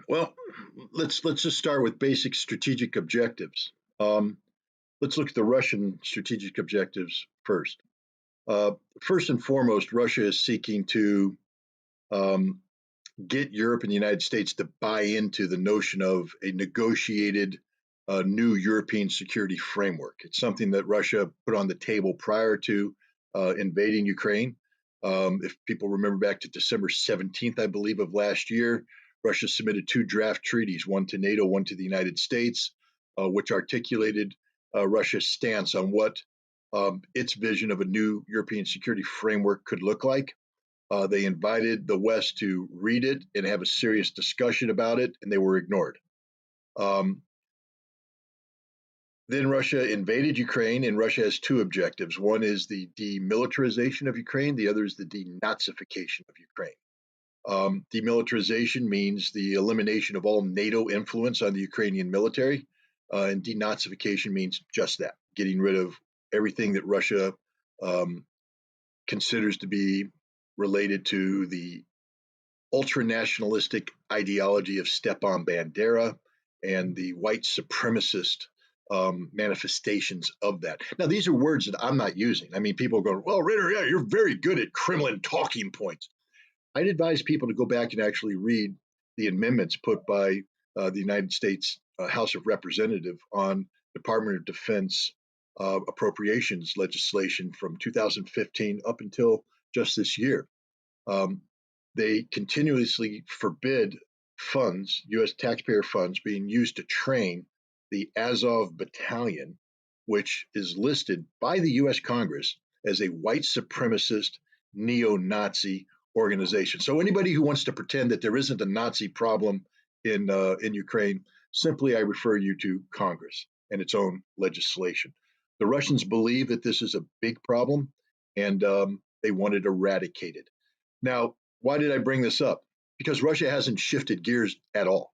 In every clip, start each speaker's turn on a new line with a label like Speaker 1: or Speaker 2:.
Speaker 1: Well, let's just start with basic strategic objectives. Um, let's look at the Russian strategic objectives first. First and foremost, Russia is seeking to um, get Europe and the United States to buy into the notion of a negotiated new European security framework. It's something that Russia put on the table prior to invading Ukraine. If people remember back to December 17th, I believe, of last year, Russia submitted two draft treaties, one to NATO, one to the United States, which articulated Russia's stance on what its vision of a new European security framework could look like. They invited the West to read it and have a serious discussion about it, and they were ignored. Um, then Russia invaded Ukraine, and Russia has two objectives. One is the demilitarization of Ukraine, the other is the denazification of Ukraine. Demilitarization means the elimination of all NATO influence on the Ukrainian military, and denazification means just that, getting rid of everything that Russia um, considers to be related to the ultra nationalistic ideology of Stepan Bandera and the white supremacist manifestations of that. Now, these are words that I'm not using. I mean, people go, well, Ritter, yeah, you're very good at Kremlin talking points. I'd advise people to go back and actually read the amendments put by the United States House of Representatives on Department of Defense appropriations legislation from 2015 up until just this year. Um, they continuously forbid funds, U.S. taxpayer funds, being used to train the Azov Battalion, which is listed by the U.S. Congress as a white supremacist neo-Nazi organization. So anybody who wants to pretend that there isn't a Nazi problem in Ukraine, simply I refer you to Congress and its own legislation. The Russians believe that this is a big problem, and they want it eradicated. Now, why did I bring this up? Because Russia hasn't shifted gears at all.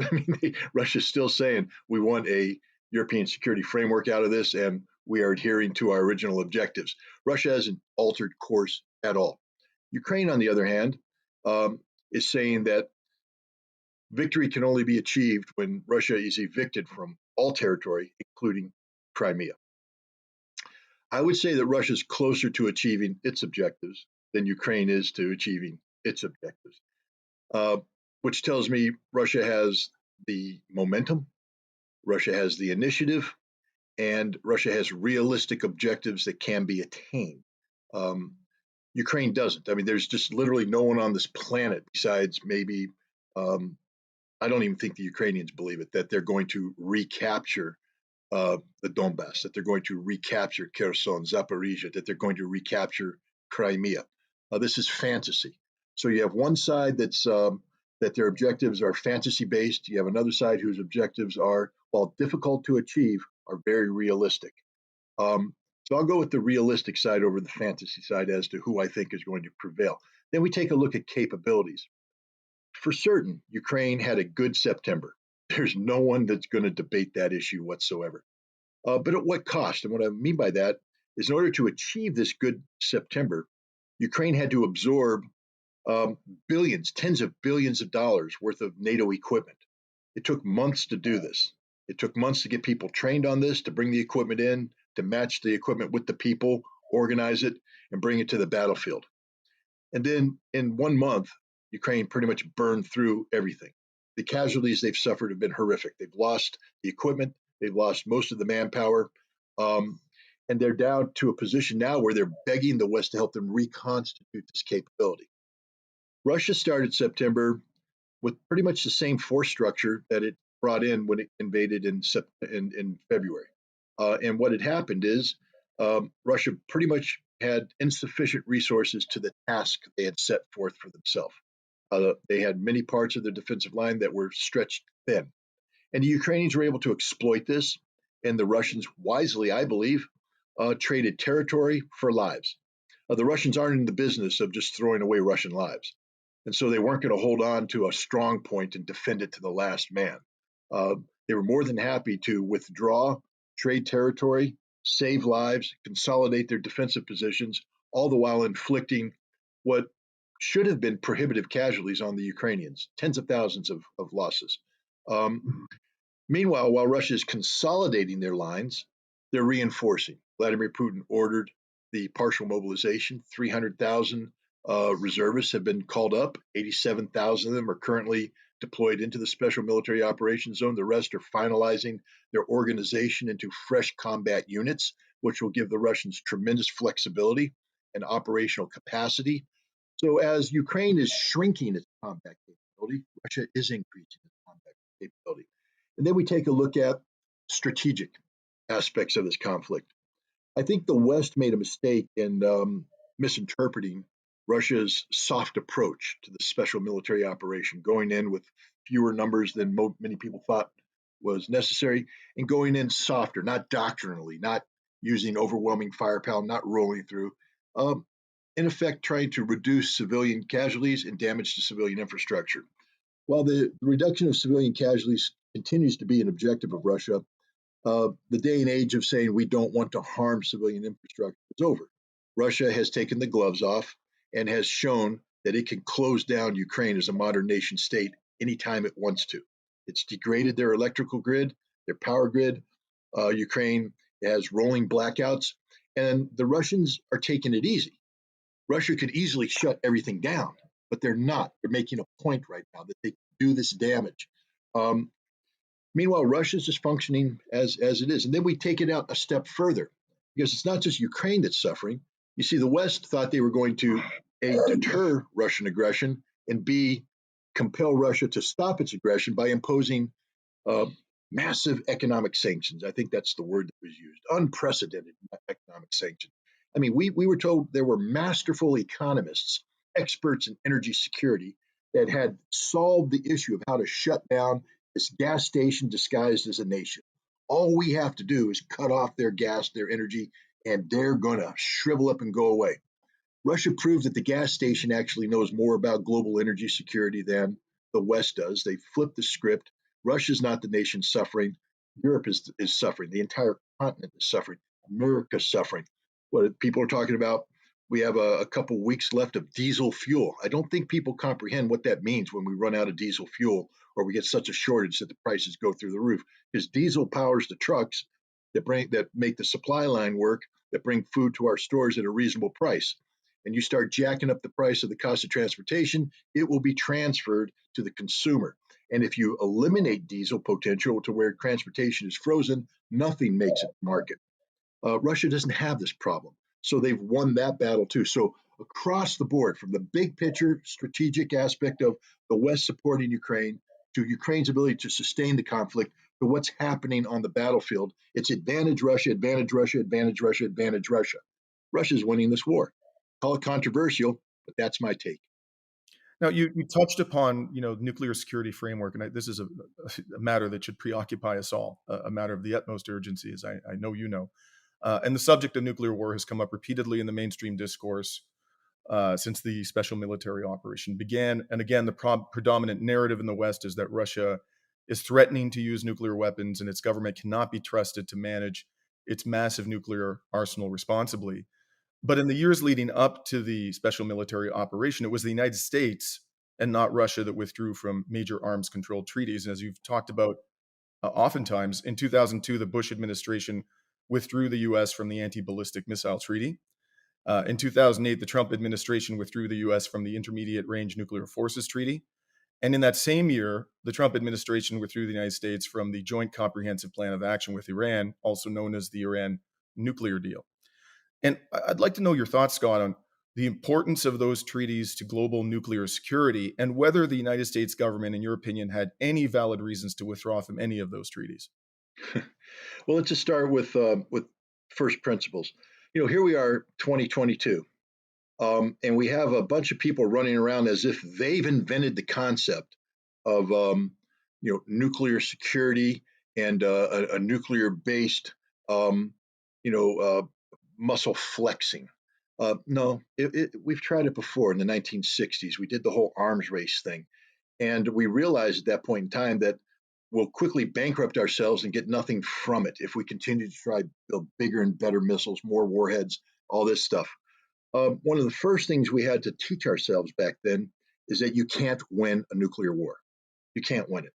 Speaker 1: I mean, Russia's still saying we want a European security framework out of this, and we are adhering to our original objectives. Russia hasn't altered course at all. Ukraine, on the other hand, is saying that victory can only be achieved when Russia is evicted from all territory, including Crimea. I would say that Russia is closer to achieving its objectives than Ukraine is to achieving its objectives, uh, which tells me Russia has the momentum, Russia has the initiative, and Russia has realistic objectives that can be attained. Um, Ukraine doesn't. I mean, there's just literally no one on this planet besides maybe, um, I don't even think the Ukrainians believe it, that they're going to recapture the Donbass, that they're going to recapture Kherson, Zaporizhia, that they're going to recapture Crimea. This is fantasy. So you have one side that their objectives are fantasy based. You have another side whose objectives are, while difficult to achieve, are very realistic. So I'll go with the realistic side over the fantasy side as to who I think is going to prevail. Then we take a look at capabilities. For certain, Ukraine had a good September. There's no one that's going to debate that issue whatsoever. But at what cost? And what I mean by that is in order to achieve this good September, Ukraine had to absorb billions, tens of billions of dollars worth of NATO equipment. It took months to do this. It took months to get people trained on this, to bring the equipment in, to match the equipment with the people, organize it, and bring it to the battlefield. And then in 1 month, Ukraine pretty much burned through everything. The casualties they've suffered have been horrific. They've lost the equipment, they've lost most of the manpower, and they're down to a position now where they're begging the West to help them reconstitute this capability. Russia started September with pretty much the same force structure that it brought in when it invaded in February. And what had happened is Russia pretty much had insufficient resources to the task they had set forth for themselves. They had many parts of their defensive line that were stretched thin. And the Ukrainians were able to exploit this, and the Russians wisely, I believe, traded territory for lives. The Russians aren't in the business of just throwing away Russian lives. And so they weren't going to hold on to a strong point and defend it to the last man. They were more than happy to withdraw, trade territory, save lives, consolidate their defensive positions, all the while inflicting what should have been prohibitive casualties on the Ukrainians, tens of thousands of losses. Meanwhile, while Russia is consolidating their lines, they're reinforcing. Vladimir Putin ordered the partial mobilization. 300,000 reservists have been called up. 87,000 of them are currently deployed into the Special Military Operations Zone. The rest are finalizing their organization into fresh combat units, which will give the Russians tremendous flexibility and operational capacity. So, as Ukraine is shrinking its combat capability, Russia is increasing its combat capability. And then we take a look at strategic aspects of this conflict. I think the West made a mistake in misinterpreting Russia's soft approach to the special military operation, going in with fewer numbers than many people thought was necessary, and going in softer, not doctrinally, not using overwhelming firepower, not rolling through. Um, in effect, trying to reduce civilian casualties and damage to civilian infrastructure. While the reduction of civilian casualties continues to be an objective of Russia, the day and age of saying we don't want to harm civilian infrastructure is over. Russia has taken the gloves off and has shown that it can close down Ukraine as a modern nation state anytime it wants to. It's degraded their electrical grid, their power grid. Ukraine has rolling blackouts, and the Russians are taking it easy. Russia could easily shut everything down, but they're not. They're making a point right now that they do this damage. Um, Meanwhile, Russia's just functioning as it is. And then we take it out a step further because it's not just Ukraine that's suffering. You see, the West thought they were going to A, deter Russian aggression, and B, compel Russia to stop its aggression by imposing uh, massive economic sanctions. I think that's the word that was used, unprecedented economic sanctions. I mean, we were told there were masterful economists, experts in energy security, that had solved the issue of how to shut down this gas station disguised as a nation. All we have to do is cut off their gas, their energy, and they're going to shrivel up and go away. Russia proved that the gas station actually knows more about global energy security than the West does. They flipped the script. Russia's not the nation suffering. Europe is suffering. The entire continent is suffering. America's suffering. What people are talking about, we have a couple weeks left of diesel fuel. I don't think people comprehend what that means when we run out of diesel fuel or we get such a shortage that the prices go through the roof. Because diesel powers the trucks that make the supply line work, that bring food to our stores at a reasonable price. And you start jacking up the price of the cost of transportation, it will be transferred to the consumer. And if you eliminate diesel potential to where transportation is frozen, nothing makes it market. Russia doesn't have this problem. So they've won that battle too. So across the board, from the big picture strategic aspect of the West supporting Ukraine to Ukraine's ability to sustain the conflict to what's happening on the battlefield, it's advantage Russia, advantage Russia, advantage Russia, advantage Russia. Russia's winning this war. Call it controversial, but that's my take.
Speaker 2: Now, you touched upon nuclear security framework, and this is a matter that should preoccupy us all, a matter of the utmost urgency, as I know you know. And the subject of nuclear war has come up repeatedly in the mainstream discourse since the special military operation began. And again, the predominant narrative in the West is that Russia is threatening to use nuclear weapons, and its government cannot be trusted to manage its massive nuclear arsenal responsibly. But in the years leading up to the special military operation, it was the United States and not Russia that withdrew from major arms control treaties. And as you've talked about oftentimes, in 2002, the Bush administration withdrew the U.S. from the Anti-Ballistic Missile Treaty. In 2008, the Trump administration withdrew the U.S. from the Intermediate Range Nuclear Forces Treaty. And in that same year, the Trump administration withdrew the United States from the Joint Comprehensive Plan of Action with Iran, also known as the Iran nuclear deal. And I'd like to know your thoughts, Scott, on the importance of those treaties to global nuclear security and whether the United States government, in your opinion, had any valid reasons to withdraw from any of those treaties.
Speaker 1: Well, let's just start with first principles. Here we are, 2022, and we have a bunch of people running around as if they've invented the concept of nuclear security and a nuclear-based muscle flexing. No, we've tried it before in the 1960s. We did the whole arms race thing. And we realized at that point in time that we'll quickly bankrupt ourselves and get nothing from it if we continue to try to build bigger and better missiles, more warheads, all this stuff. One of the first things we had to teach ourselves back then is that you can't win a nuclear war. You can't win it.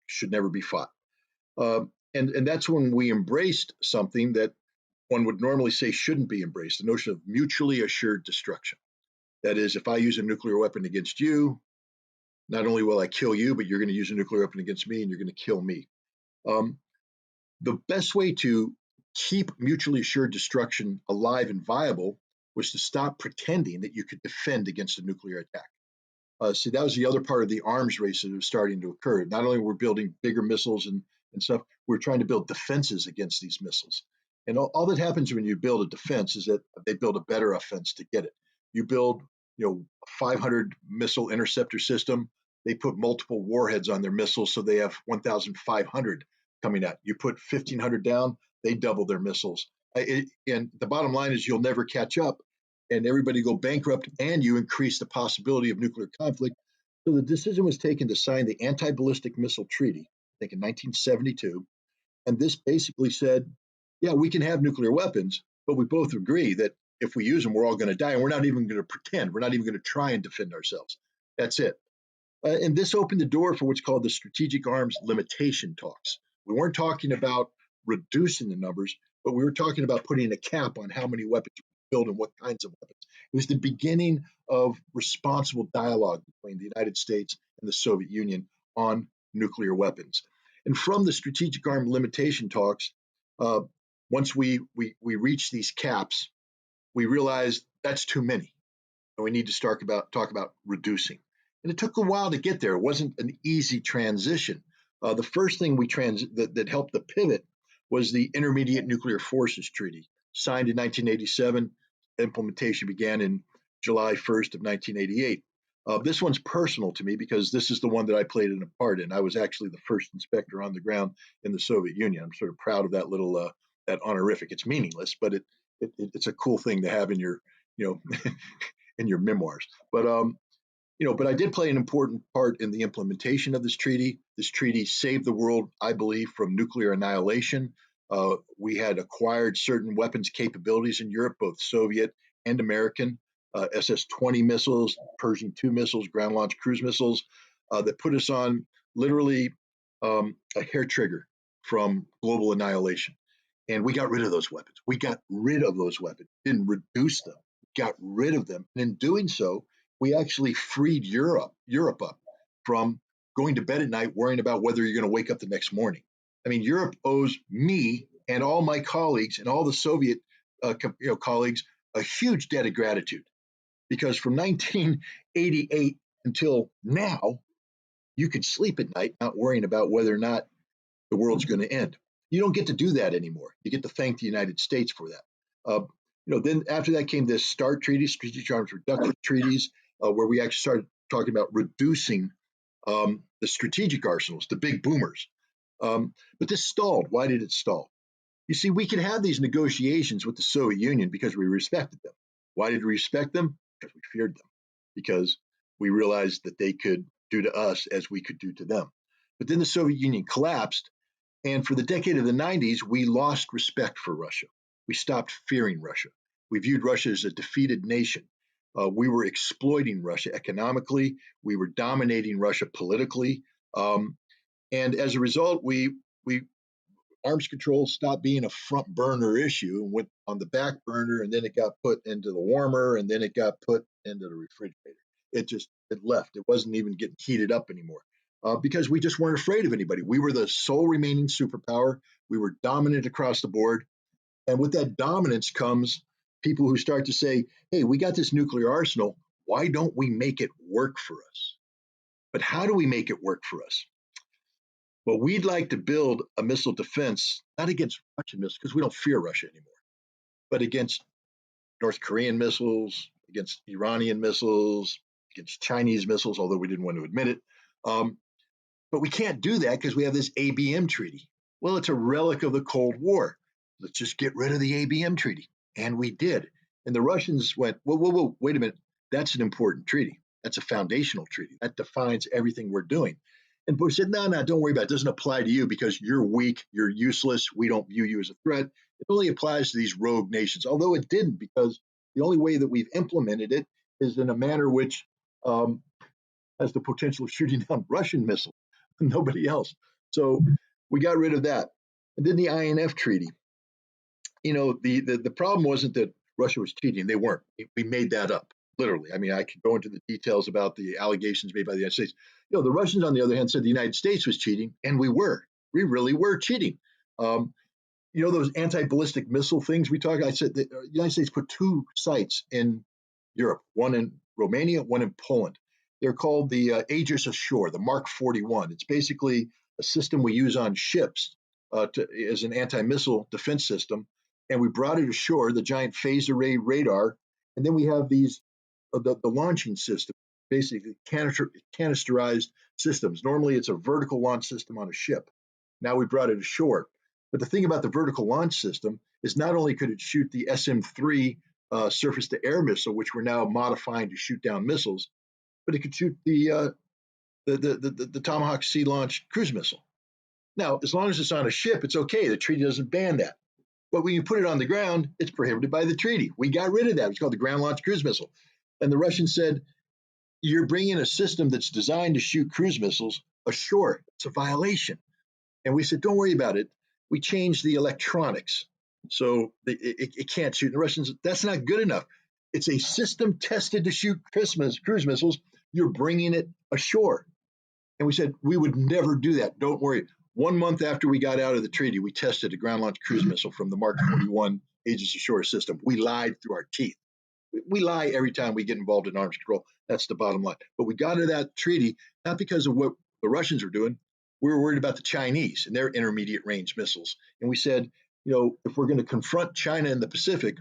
Speaker 1: Should never be fought. And that's when we embraced something that one would normally say shouldn't be embraced, the notion of mutually assured destruction. That is, if I use a nuclear weapon against you, not only will I kill you, but you're going to use a nuclear weapon against me and you're going to kill me. Um, the best way to keep mutually assured destruction alive and viable was to stop pretending that you could defend against a nuclear attack. See, that was the other part of the arms race that was starting to occur. Not only were we building bigger missiles and stuff, we're trying to build defenses against these missiles. And all that happens when you build a defense is that they build a better offense to get it. You build, a 500 missile interceptor system. They put multiple warheads on their missiles, so they have 1,500 coming out. You put 1,500 down, they double their missiles. And the bottom line is you'll never catch up, and everybody go bankrupt, and you increase the possibility of nuclear conflict. So the decision was taken to sign the Anti-Ballistic Missile Treaty, I think in 1972. And this basically said, yeah, we can have nuclear weapons, but we both agree that if we use them, we're all going to die. And we're not even going to pretend. We're not even going to try and defend ourselves. That's it. And this opened the door for what's called the Strategic Arms Limitation Talks. We weren't talking about reducing the numbers, but we were talking about putting a cap on how many weapons we build and what kinds of weapons. It was the beginning of responsible dialogue between the United States and the Soviet Union on nuclear weapons. And from the Strategic Arms Limitation Talks, once we reached these caps, we realized that's too many, and we need to talk about reducing. And it took a while to get there. It wasn't an easy transition. The first thing that helped the pivot was the Intermediate Nuclear Forces Treaty, signed in 1987. Implementation began in July 1st of 1988. This one's personal to me because this is the one that I played a part in. I was actually the first inspector on the ground in the Soviet Union. I'm sort of proud of that little that honorific. It's meaningless, but it's a cool thing to have in your in your memoirs. But I did play an important part in the implementation of this treaty. This treaty saved the world, I believe, from nuclear annihilation. We had acquired certain weapons capabilities in Europe, both Soviet and American, SS-20 missiles, Pershing II missiles, ground-launched cruise missiles, that put us on literally a hair trigger from global annihilation. And we got rid of those weapons. We got rid of those weapons, didn't reduce them, got rid of them. And in doing so, we actually freed Europe up from going to bed at night worrying about whether you're going to wake up the next morning. I mean, Europe owes me and all my colleagues and all the Soviet colleagues a huge debt of gratitude, because from 1988 until now, you could sleep at night not worrying about whether or not the world's going to end. You don't get to do that anymore. You get to thank the United States for that. Then after that came the START treaties, strategic arms reduction treaties, where we actually started talking about reducing the strategic arsenals, the big boomers. But this stalled. Why did it stall? You see, we could have these negotiations with the Soviet Union because we respected them. Why did we respect them? Because we feared them, because we realized that they could do to us as we could do to them. But then the Soviet Union collapsed, and for the decade of the 90s, we lost respect for Russia. We stopped fearing Russia. We viewed Russia as a defeated nation. We were exploiting Russia economically. We were dominating Russia politically. And as a result, we arms control stopped being a front burner issue and went on the back burner, and then it got put into the warmer, and then it got put into the refrigerator. It left. It wasn't even getting heated up anymore. Because we just weren't afraid of anybody. We were the sole remaining superpower. We were dominant across the board. And with that dominance comes people who start to say, hey, we got this nuclear arsenal. Why don't we make it work for us? But how do we make it work for us? Well, we'd like to build a missile defense, not against Russian missiles, because we don't fear Russia anymore, but against North Korean missiles, against Iranian missiles, against Chinese missiles, although we didn't want to admit it. But we can't do that because we have this ABM treaty. Well, it's a relic of the Cold War. Let's just get rid of the ABM treaty. And we did. And the Russians went, whoa, wait a minute. That's an important treaty. That's a foundational treaty. That defines everything we're doing. And Bush said, no, don't worry about it. It doesn't apply to you because you're weak, you're useless. We don't view you as a threat. It only applies to these rogue nations, although it didn't, because The only way that we've implemented it is in a manner which has the potential of shooting down Russian missiles, nobody else. So we got rid of that. And then the INF Treaty. The problem wasn't that Russia was cheating. They weren't. We made that up, literally. I mean, I could go into the details about the allegations made by the United States. The Russians, on the other hand, said the United States was cheating, and we were. We really were cheating. Those anti-ballistic missile things we talked. I said the United States put 2 sites in Europe, one in Romania, one in Poland. They're called the Aegis Ashore, the Mark 41. It's basically a system we use on ships as an anti-missile defense system. And we brought it ashore, the giant phased array radar. And then we have these, the launching system, basically canisterized systems. Normally it's a vertical launch system on a ship. Now we brought it ashore. But the thing about the vertical launch system is not only could it shoot the SM-3 surface-to-air missile, which we're now modifying to shoot down missiles, but it could shoot the Tomahawk Sea-launched cruise missile. Now, as long as it's on a ship, it's okay. The treaty doesn't ban that. But when you put it on the ground, it's prohibited by the treaty. We got rid of that. It's called the ground-launched cruise missile. And the Russians said, you're bringing a system that's designed to shoot cruise missiles ashore. It's a violation. And we said, don't worry about it. We changed the electronics. So it can't shoot. And the Russians, that's not good enough. It's a system tested to shoot cruise missiles. You're bringing it ashore. And we said, we would never do that. Don't worry. 1 month after we got out of the treaty, we tested a ground-launched cruise missile from the Mark 41 Aegis Ashore system. We lied through our teeth. We lie every time we get involved in arms control. That's the bottom line. But we got into that treaty, not because of what the Russians were doing. We were worried about the Chinese and their intermediate range missiles. And we said, if we're going to confront China in the Pacific,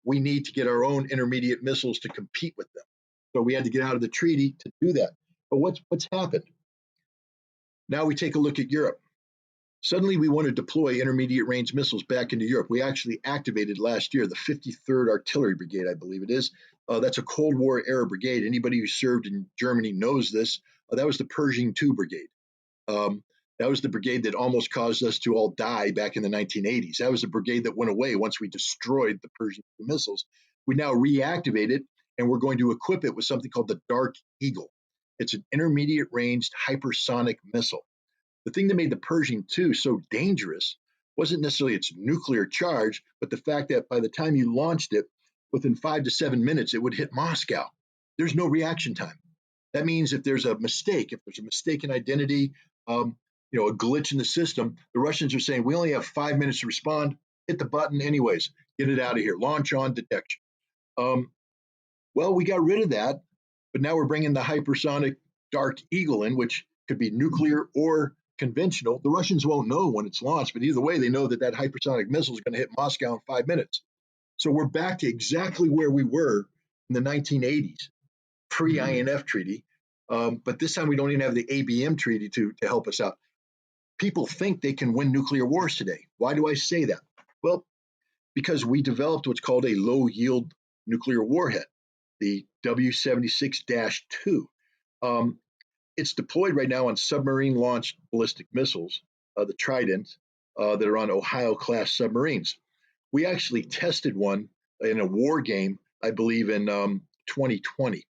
Speaker 1: we need to get our own intermediate missiles to compete with them. So we had to get out of the treaty to do that. But what's happened? Now we take a look at Europe. Suddenly we want to deploy intermediate range missiles back into Europe. We actually activated last year the 53rd Artillery Brigade, I believe it is. That's a Cold War era brigade. Anybody who served in Germany knows this. That was the Pershing II Brigade. That was the brigade that almost caused us to all die back in the 1980s. That was the brigade that went away once we destroyed the Pershing II missiles. We now reactivate it, and we're going to equip it with something called the Dark Eagle. It's an intermediate ranged hypersonic missile. The thing that made the Pershing II so dangerous wasn't necessarily its nuclear charge, but the fact that by the time you launched it, within 5 to 7 minutes, it would hit Moscow. There's no reaction time. That means if there's a mistake, if there's a mistaken identity, a glitch in the system, the Russians are saying, we only have 5 minutes to respond, hit the button anyways, get it out of here, launch on detection. Well, we got rid of that, but now we're bringing the hypersonic Dark Eagle in, which could be nuclear or conventional. The Russians won't know when it's launched, but either way, they know that hypersonic missile is going to hit Moscow in 5 minutes. So we're back to exactly where we were in the 1980s, pre-INF treaty. But this time we don't even have the ABM treaty to help us out. People think they can win nuclear wars today. Why do I say that? Well, because we developed what's called a low-yield nuclear warhead, the W76-2. It's deployed right now on submarine-launched ballistic missiles, the Trident, that are on Ohio-class submarines. We actually tested one in a war game, I believe, in 2020.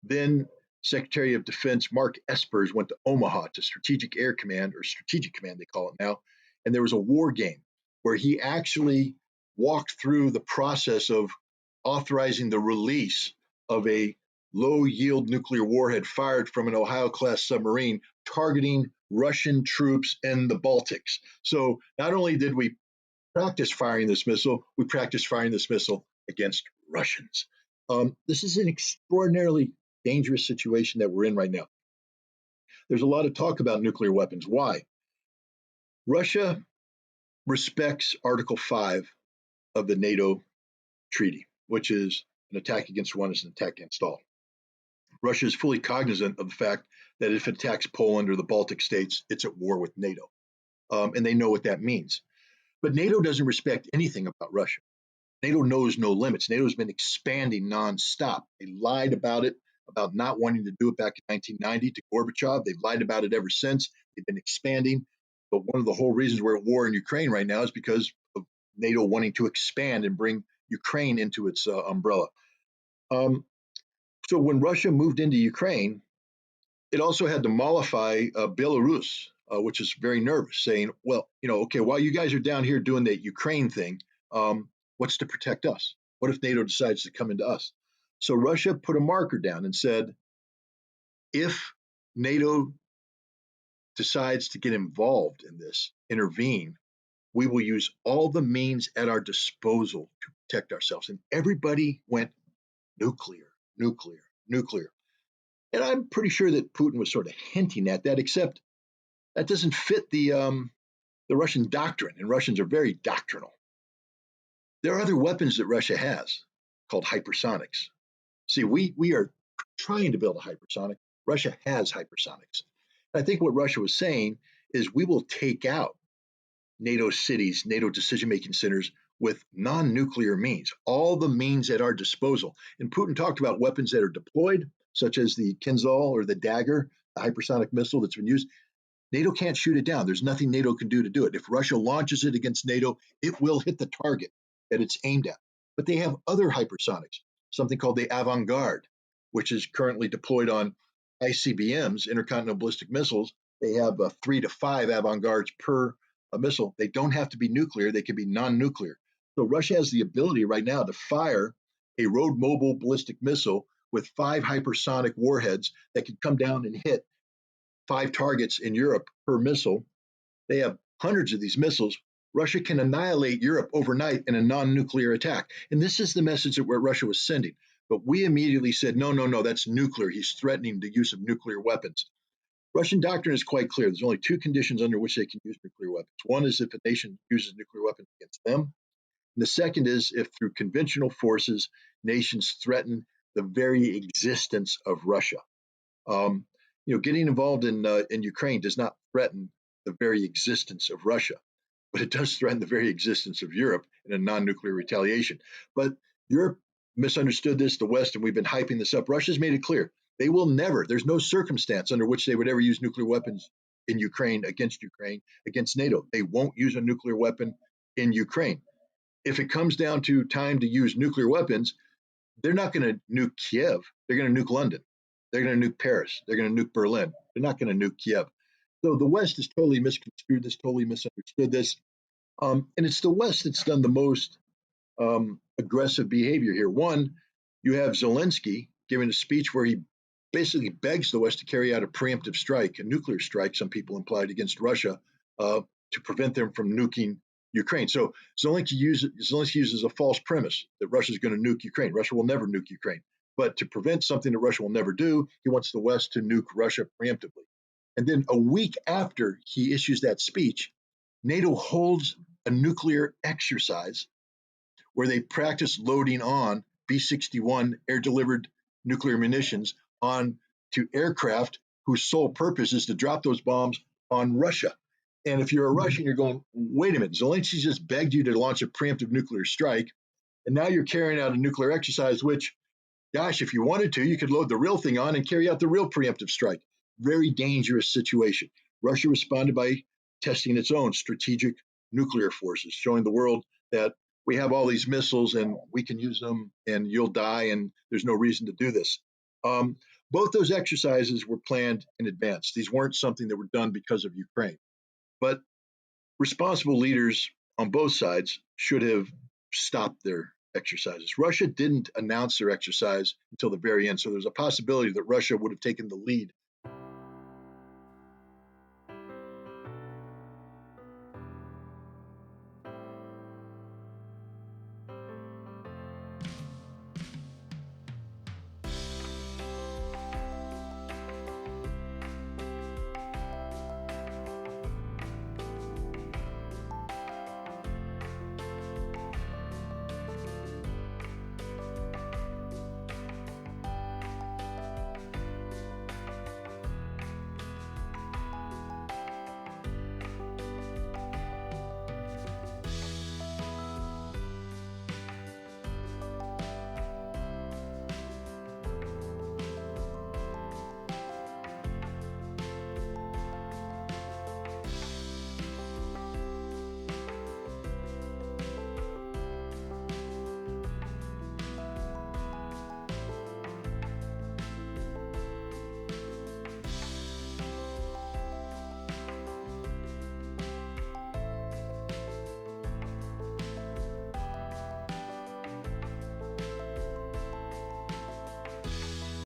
Speaker 1: Then Secretary of Defense Mark Espers went to Omaha to Strategic Air Command, or Strategic Command they call it now, and there was a war game where he actually walked through the process of authorizing the release of a low-yield nuclear warhead fired from an Ohio-class submarine targeting Russian troops in the Baltics. So not only did we practice firing this missile, we practiced firing this missile against Russians. This is an extraordinarily dangerous situation that we're in right now. There's a lot of talk about nuclear weapons. Why? Russia respects Article 5 of the NATO treaty, which is an attack against one is an attack against all. Russia is fully cognizant of the fact that if it attacks Poland or the Baltic states, it's at war with NATO. And they know what that means. But NATO doesn't respect anything about Russia. NATO knows no limits. NATO has been expanding nonstop. They lied about it, about not wanting to do it back in 1990 to Gorbachev. They've lied about it ever since. They've been expanding. But one of the whole reasons we're at war in Ukraine right now is because of NATO wanting to expand and bring Ukraine into its umbrella. Um, so when Russia moved into Ukraine, it also had to mollify Belarus, which is very nervous, saying, well, okay, while you guys are down here doing that Ukraine thing, what's to protect us? What if NATO decides to come into us? So Russia put a marker down and said, if NATO decides to get involved in this, intervene, we will use all the means at our disposal to protect ourselves. And everybody went nuclear, nuclear, nuclear. And I'm pretty sure that Putin was sort of hinting at that, except that doesn't fit the Russian doctrine, and Russians are very doctrinal. There are other weapons that Russia has called hypersonics. See, we are trying to build a hypersonic. Russia has hypersonics. And I think what Russia was saying is we will take out NATO cities, NATO decision-making centers with non-nuclear means, all the means at our disposal. And Putin talked about weapons that are deployed, such as the Kinzhal or the Dagger, the hypersonic missile that's been used. NATO can't shoot it down. There's nothing NATO can do to do it. If Russia launches it against NATO, it will hit the target that it's aimed at. But they have other hypersonics, something called the Avant-Garde, which is currently deployed on ICBMs, intercontinental ballistic missiles. They have 3 to 5 Avant-Gardes per missile. They don't have to be nuclear. They can be non-nuclear. So Russia has the ability right now to fire a road mobile ballistic missile with 5 hypersonic warheads that can come down and hit 5 targets in Europe per missile. They have hundreds of these missiles. Russia can annihilate Europe overnight in a non-nuclear attack. And this is the message that Russia was sending. But we immediately said, no, no, no, that's nuclear. He's threatening the use of nuclear weapons. Russian doctrine is quite clear. There's only 2 conditions under which they can use nuclear weapons. One is if a nation uses nuclear weapons against them. And the second is if through conventional forces, nations threaten the very existence of Russia. Getting involved in Ukraine does not threaten the very existence of Russia, but it does threaten the very existence of Europe in a non-nuclear retaliation. But Europe misunderstood this, the West, and we've been hyping this up. Russia's made it clear. They will never, there's no circumstance under which they would ever use nuclear weapons in Ukraine, against NATO. They won't use a nuclear weapon in Ukraine. If it comes down to time to use nuclear weapons, they're not going to nuke Kiev. They're going to nuke London. They're going to nuke Paris. They're going to nuke Berlin. They're not going to nuke Kiev. So the West has totally misconstrued this, totally misunderstood this. And it's the West that's done the most aggressive behavior here. One, you have Zelensky giving a speech where he basically begs the West to carry out a preemptive strike, a nuclear strike, some people implied, against Russia to prevent them from nuking Ukraine. So Zelensky uses a false premise that Russia is going to nuke Ukraine. Russia will never nuke Ukraine. But to prevent something that Russia will never do, he wants the West to nuke Russia preemptively. And then a week after he issues that speech, NATO holds a nuclear exercise where they practice loading on B-61 air-delivered nuclear munitions on to aircraft whose sole purpose is to drop those bombs on Russia. And if you're a Russian, you're going, wait a minute, Zelensky just begged you to launch a preemptive nuclear strike, and now you're carrying out a nuclear exercise, which, gosh, if you wanted to, you could load the real thing on and carry out the real preemptive strike. Very dangerous situation. Russia responded by testing its own strategic nuclear forces, showing the world that we have all these missiles and we can use them and you'll die and there's no reason to do this. Both those exercises were planned in advance. These weren't something that were done because of Ukraine. But responsible leaders on both sides should have stopped their exercises. Russia didn't announce their exercise until the very end, so there's a possibility that Russia would have taken the lead